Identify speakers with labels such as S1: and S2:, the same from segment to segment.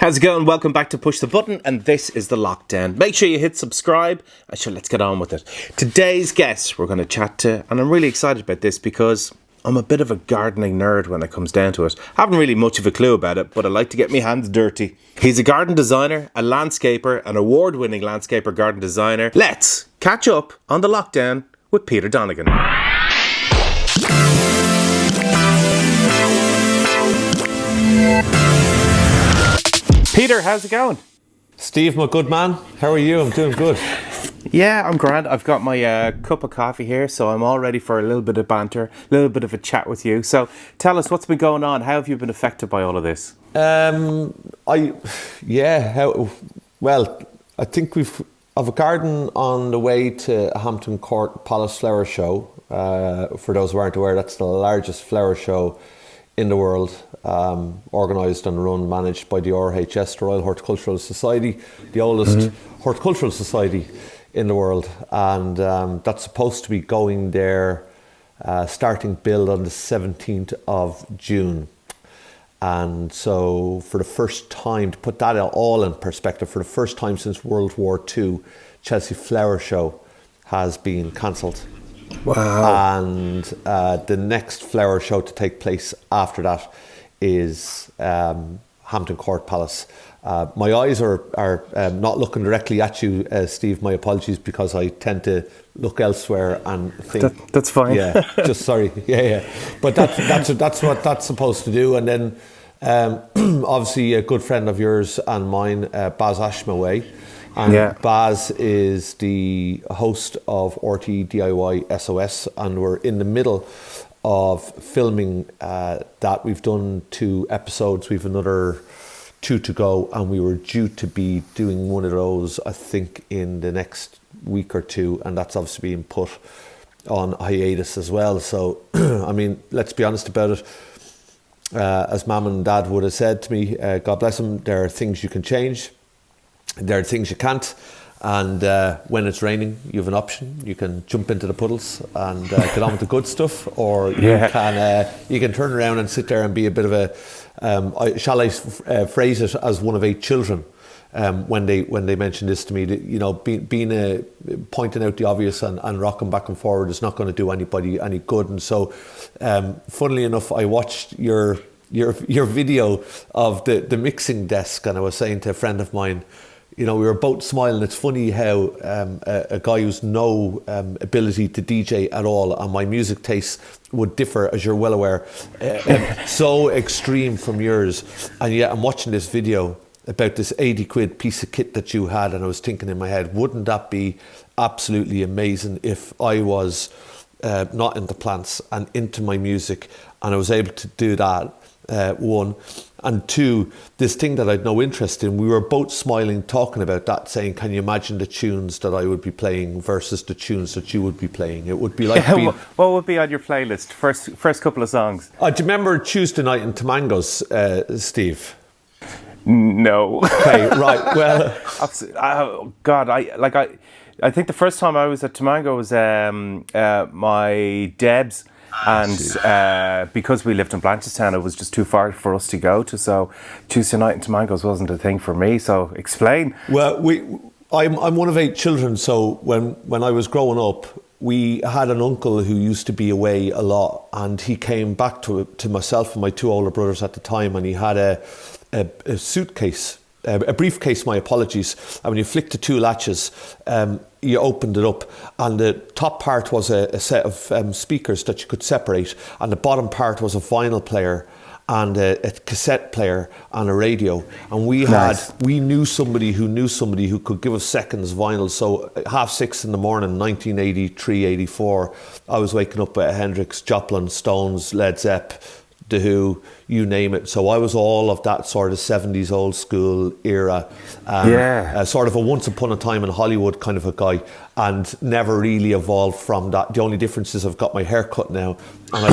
S1: How's it going? Welcome back to Push the Button, and this is the Lockdown. Make sure you hit subscribe, and sure, let's get on with it. Today's guest we're going to chat to, and I'm really excited about this because I'm a bit of a gardening nerd when it comes down to it. I haven't really much of a clue about it, but I like to get my hands dirty. He's a garden designer, a landscaper, an award-winning landscaper garden designer. Let's catch up on the Lockdown with Peter Donegan. Peter, how's it going?
S2: Steve, my good man, how are you? I'm doing good.
S1: Yeah, I'm grand. I've got my cup of coffee here, so I'm all ready for a little bit of banter, a little bit of a chat with you. So tell us, what's been going on? How have you been affected by all of this?
S2: I think we've have a garden on the way to Hampton Court Palace Flower Show. For those who aren't aware, that's the largest flower show in the world, organised and run, managed by the RHS, the Royal Horticultural Society, the oldest horticultural society in the world. And that's supposed to be going there, starting build on the 17th of June. And so for the first time, to put that all in perspective, for the first time since World War II, Chelsea Flower Show has been cancelled.
S1: Wow.
S2: And the next flower show to take place after that is Hampton Court Palace. My eyes are not looking directly at you, Steve. My apologies, because I tend to look elsewhere and think...
S1: That's fine.
S2: Yeah, just sorry. Yeah. But that's what that's supposed to do. And then obviously a good friend of yours and mine, Baz Ashmaway. And Baz is the host of RT DIY SOS, and we're in the middle of filming that. We've done 2 episodes, we've another 2 to go, and we were due to be doing one of those, I think, in the next week or 2, and that's obviously being put on hiatus as well. So, I mean, let's be honest about it. As Mum and Dad would have said to me, God bless them, there are things you can change. There are things you can't, and when it's raining, you have an option. You can jump into the puddles and get on with the good stuff, or you can turn around and sit there and be a bit of a. Shall I phrase it as one of 8 children? When they mentioned this to me, that, you know, being pointing out the obvious and rocking back and forward is not going to do anybody any good. And so, funnily enough, I watched your video of the mixing desk, and I was saying to a friend of mine, you know, we were both smiling. It's funny how a guy who's no ability to DJ at all, and my music tastes would differ, as you're well aware, so extreme from yours. And yet I'm watching this video about this 80 quid piece of kit that you had, and I was thinking in my head, wouldn't that be absolutely amazing if I was not into plants and into my music, and I was able to do that, 1. And 2, this thing that I'd no interest in, we were both smiling, talking about that, saying, can you imagine the tunes that I would be playing versus the tunes that you would be playing? It would be like...
S1: What would be on your playlist? First couple of songs.
S2: Do you remember Tuesday Night in Tamangos, Steve?
S1: No.
S2: Okay, right, well...
S1: Oh, God, I think the first time I was at Tamango was my Deb's. And because we lived in Blanchardstown, it was just too far for us to go to. So Tuesday Night in Tamangos wasn't a thing for me. So explain.
S2: Well, I'm one of 8 children. So when I was growing up, we had an uncle who used to be away a lot, and he came back to myself and my 2 older brothers at the time, and he had a suitcase. A briefcase, my apologies. And when you flicked the 2 latches, you opened it up, and the top part was a set of speakers that you could separate, and the bottom part was a vinyl player and a cassette player and a radio. And we knew somebody who could give us seconds vinyl. So 6:30 in the morning, 1983, 84, I was waking up with Hendrix, Joplin, Stones, Led Zepp, The Who, you name it. So I was all of that sort of 70s old school era, sort of a once upon a time in Hollywood kind of a guy, and never really evolved from that. The only difference is I've got my hair cut now, and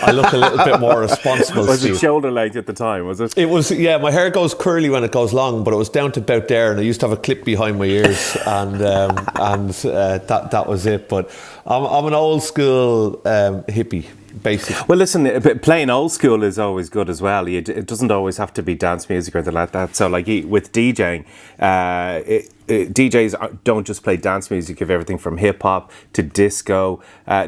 S2: I look a little bit more responsible.
S1: Was it shoulder length at the time, was it?
S2: It was, yeah, my hair goes curly when it goes long, but it was down to about there, and I used to have a clip behind my ears, and that was it. But I'm an old school hippie. basic.
S1: Well, listen, playing old school is always good as well. It doesn't always have to be dance music or anything like that. So, like with DJing, DJs don't just play dance music. You have everything from hip hop to disco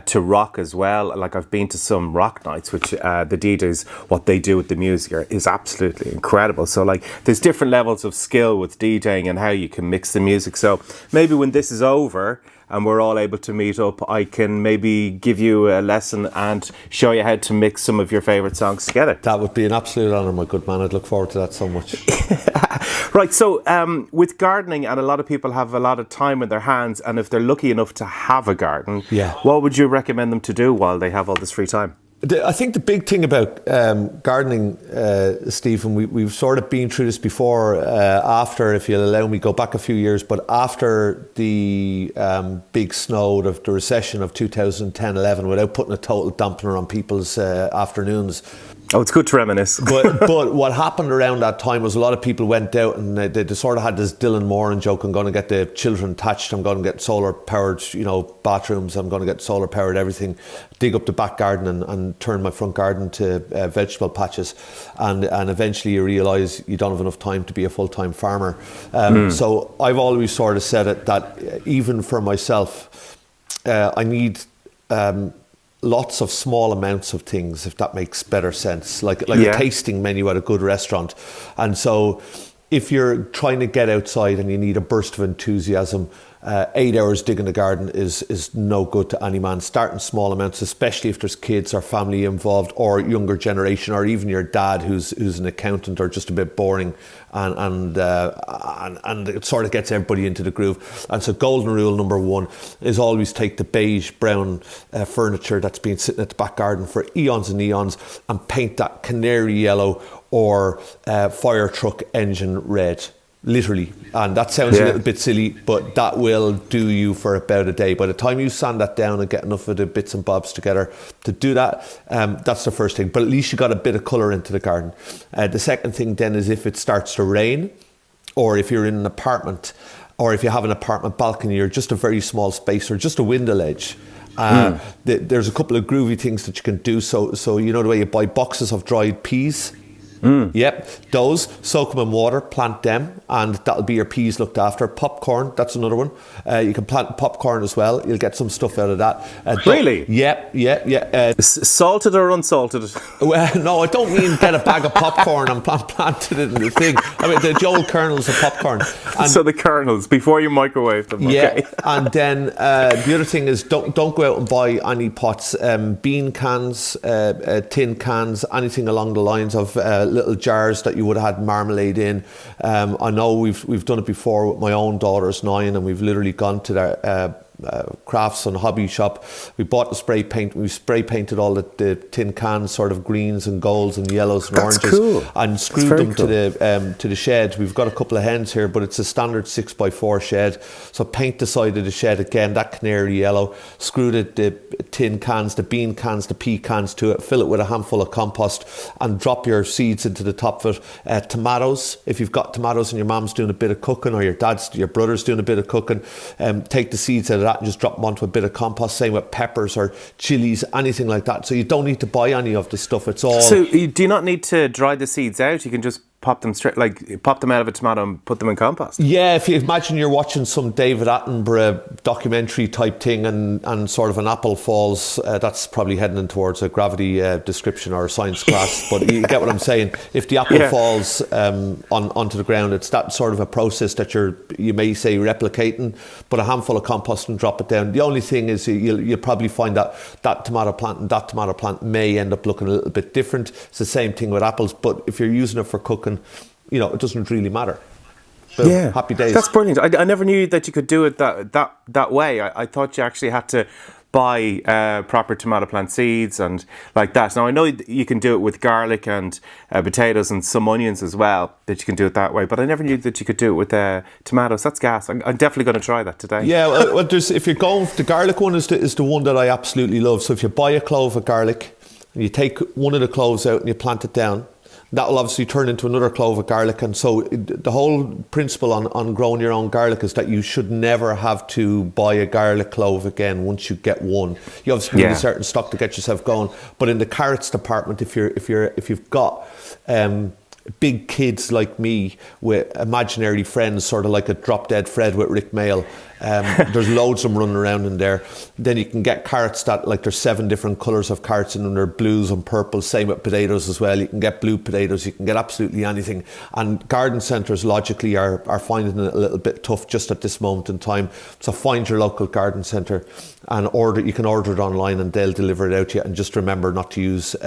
S1: to rock as well. Like I've been to some rock nights, which the DJs, what they do with the music is absolutely incredible. So, like, there's different levels of skill with DJing and how you can mix the music. So maybe when this is over and we're all able to meet up, I can maybe give you a lesson and show you how to mix some of your favourite songs together.
S2: That would be an absolute honour, my good man. I'd look forward to that so much.
S1: Right, so with gardening, and a lot of people have a lot of time in their hands, and if they're lucky enough to have a garden, what would you recommend them to do while they have all this free time?
S2: I think the big thing about gardening, Stephen, we've sort of been through this before, after, if you'll allow me, go back a few years, but after the big snow of the recession of 2010-11, without putting a total dampener on people's afternoons.
S1: Oh, it's good to reminisce.
S2: but what happened around that time was a lot of people went out and they sort of had this Dylan Moran joke: I'm going to get the children attached, I'm going to get solar powered, bathrooms, I'm going to get solar powered everything, dig up the back garden and turn my front garden to vegetable patches, and eventually you realise you don't have enough time to be a full-time farmer. So I've always sort of said it that even for myself, I need lots of small amounts of things, if that makes better sense, like a tasting menu at a good restaurant. And so if you're trying to get outside and you need a burst of enthusiasm, 8 hours digging the garden is no good to any man. Start in small amounts, especially if there's kids or family involved, or younger generation, or even your dad who's an accountant or just a bit boring, and it sort of gets everybody into the groove. And so golden rule number one is always take the beige brown furniture that's been sitting at the back garden for eons and eons and paint that canary yellow or fire truck engine red. Literally. And that sounds a little bit silly, but that will do you for about a day. By the time you sand that down and get enough of the bits and bobs together to do that, that's the first thing. But at least you got a bit of colour into the garden. The second thing then is if it starts to rain, or if you're in an apartment, or if you have an apartment balcony or just a very small space or just a window ledge, there's a couple of groovy things that you can do. So you know the way you buy boxes of dried peas? Yep, those, soak them in water, plant them, and that'll be your peas looked after. Popcorn, that's another one. You can plant popcorn as well. You'll get some stuff out of that.
S1: Really?
S2: Yeah.
S1: Salted or unsalted?
S2: Well, no, I don't mean get a bag of popcorn and plant it in the thing. I mean the old kernels of popcorn. And
S1: so the kernels before you microwave them. Okay.
S2: Yeah, and then the other thing is don't go out and buy any pots, bean cans, tin cans, anything along the lines of little jars that you would have had marmalade in. I know we've done it before with my own daughter's 9, and we've literally gone to their crafts and hobby shop. We bought the spray paint. We spray painted all the tin cans, sort of greens and golds and yellows and oranges,
S1: cool.
S2: and screwed them to the shed. We've got a couple of hens here, but it's a standard 6x4 shed. So paint the side of the shed again, that canary yellow. Screw the tin cans, the bean cans, the pea cans to it. Fill it with a handful of compost and drop your seeds into the top of it. Tomatoes, if you've got tomatoes and your mom's doing a bit of cooking, or your brother's doing a bit of cooking, take the seeds out of that and just drop them onto a bit of compost. Same with peppers or chilies, anything like that. So you don't need to buy any of the stuff. It's all.
S1: So you do not need to dry the seeds out. You can just pop them straight, like pop them out of a tomato and put them in compost.
S2: Yeah, if you imagine you're watching some David Attenborough documentary type thing, and sort of an apple falls, that's probably heading in towards a gravity description or a science class, but you get what I'm saying. If the apple falls onto the ground, it's that sort of a process that you may say replicating. But a handful of compost and drop it down. The only thing is you'll probably find that tomato plant and that tomato plant may end up looking a little bit different. It's the same thing with apples, but if you're using it for cooking, it doesn't really matter. So, happy days.
S1: That's brilliant. I never knew that you could do it that way. I thought you actually had to buy proper tomato plant seeds and like that. Now I know you can do it with garlic and potatoes and some onions as well, that you can do it that way, but I never knew that you could do it with tomatoes. That's gas. I'm definitely going to try that today.
S2: Yeah, well if you're going, the garlic one is the one that I absolutely love. So if you buy a clove of garlic and you take one of the cloves out and you plant it down, that will obviously turn into another clove of garlic. And so the whole principle on growing your own garlic is that you should never have to buy a garlic clove again once you get one. You obviously need a certain stock to get yourself going. But in the carrots department, if you've got big kids like me with imaginary friends, sort of like a Drop Dead Fred with Rick Mail, there's loads of them running around in there. Then you can get carrots that, like, there's 7 different colours of carrots in them. There are blues and purples, same with potatoes as well. You can get blue potatoes, you can get absolutely anything. And garden centres logically are finding it a little bit tough just at this moment in time. So find your local garden centre and you can order it online and they'll deliver it out to you. And just remember not to use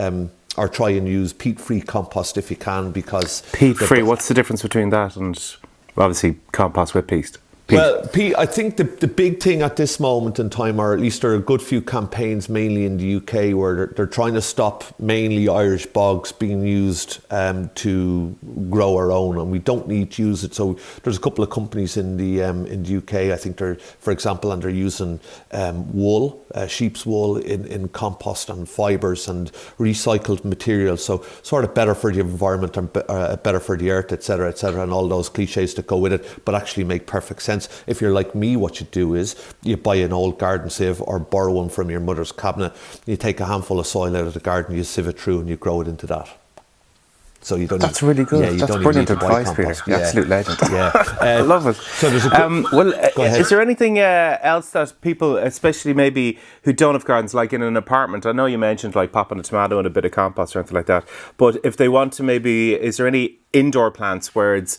S2: or try and use peat-free compost if you can, because...
S1: Peat-free, what's the difference between that and, obviously, compost with peat?
S2: Well, I think the big thing at this moment in time, or at least there are a good few campaigns mainly in the UK where they're trying to stop mainly Irish bogs being used to grow our own, and we don't need to use it. So there's a couple of companies in the UK, I think they're, for example, and they're using wool, sheep's wool in compost and fibres and recycled materials. So sort of better for the environment and better for the earth, etc., and all those cliches that go with it, but actually make perfect sense. If you're like me, what you do is you buy an old garden sieve or borrow one from your mother's cabinet. You take a handful of soil out of the garden, you sieve it through, and you grow it into that. So you don't.
S1: That's really good. That's brilliant advice, Peter. Absolute legend. Yeah, I love it.
S2: So there's a
S1: is there anything else that people, especially maybe who don't have gardens, like in an apartment? I know you mentioned like popping a tomato and a bit of compost or anything like that. But if they want to, maybe, is there any indoor plants where it's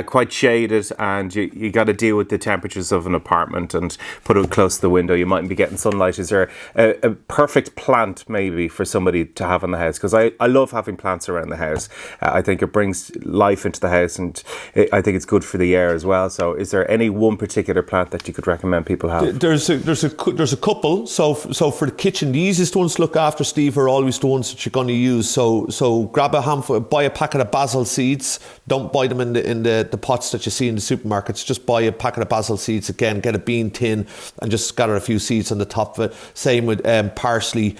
S1: quite shaded and you got to deal with the temperatures of an apartment and put it close to the window? You mightn't be getting sunlight. Is there a perfect plant maybe for somebody to have in the house? Because I love having plants around the house. I think it brings life into the house, and I think it's good for the air as well. So is there any one particular plant that you could recommend people have?
S2: There's a couple. So for the kitchen, the easiest ones to look after, Steve, are always the ones that you're going to use. So grab a handful, buy a packet of basil seeds. Don't buy them in the pots that you see in the supermarkets. Just buy a packet of basil seeds. Again, get a bean tin and just scatter a few seeds on the top of it. Same with parsley.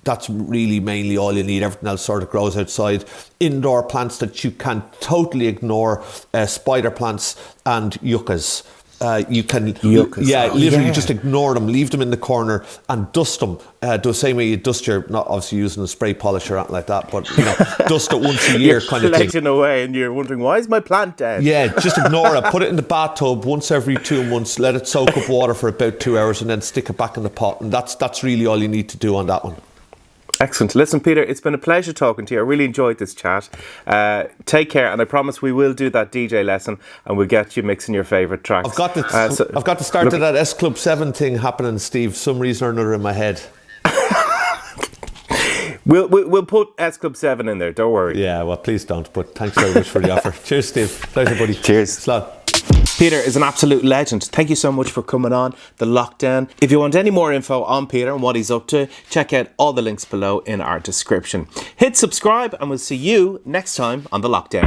S2: That's really mainly all you need. Everything else sort of grows outside. Indoor plants that you can totally ignore, spider plants and yuccas. You can, literally just ignore them, leave them in the corner and dust them. The same way you dust not obviously using a spray polish or anything like that, but dust it once a year kind of thing.
S1: Away and you're wondering, why is my plant dead?
S2: Yeah, just ignore it. Put it in the bathtub once every 2 months, let it soak up water for about 2 hours and then stick it back in the pot. And that's really all you need to do on that one.
S1: Excellent. Listen, Peter, it's been a pleasure talking to you. I really enjoyed this chat. Take care, and I promise we will do that DJ lesson and we'll get you mixing your favourite tracks.
S2: I've got the start of that S Club 7 thing happening, Steve, some reason or another in my head.
S1: We'll put S Club 7 in there, don't worry.
S2: Yeah, well, please don't, but thanks very much for the offer. Cheers, Steve. Pleasure, buddy.
S1: Cheers.
S2: Slán.
S1: Peter is an absolute legend. Thank you so much for coming on The Lockdown. If you want any more info on Peter and what he's up to, check out all the links below in our description. Hit subscribe and we'll see you next time on The Lockdown.